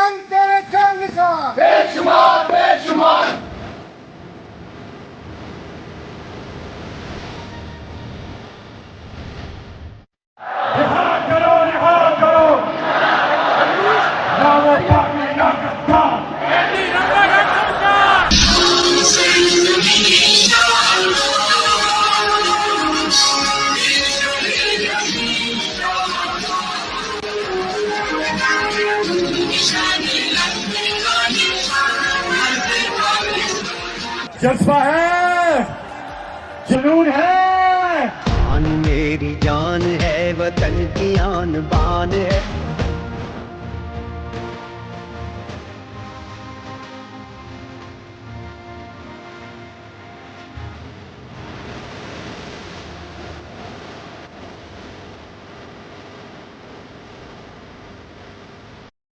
जंग तेरे जंग का बेशुमार बेशुमार। रिहा करो ना वो पापी ना गद्दार। जज्बा है, जुनून है। जान मेरी जान है, वतन की आन बान है।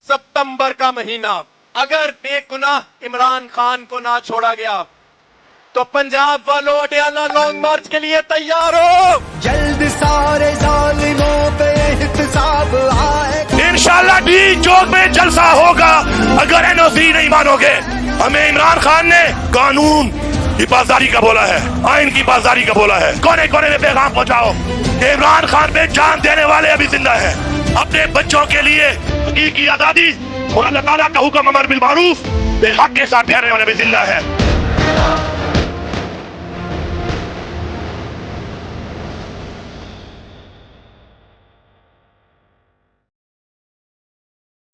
सितंबर का महीना, अगर बेगुनाह इमरान खान को ना छोड़ा गया तो पंजाब वालों अडयाला लॉन्ग मार्च के लिए तैयार हो। जल्द सारे जालिमों पे एहतसाब आए। इंशाल्लाह डी चौक में जलसा होगा। अगर एनओसी नहीं मानोगे, हमें इमरान खान ने कानून की पासदारी का बोला है, आइन की पासदारी का बोला है। कोने कोने में पैगाम पहुंचाओ कि इमरान खान पे जान देने वाले अभी जिंदा है। अपने बच्चों के लिए हकीकी आजादी और अल्लाह ताला का हुक्म अमर बिल मारूफ बेहक के साथ ठहरने वाले भी जिंदा है।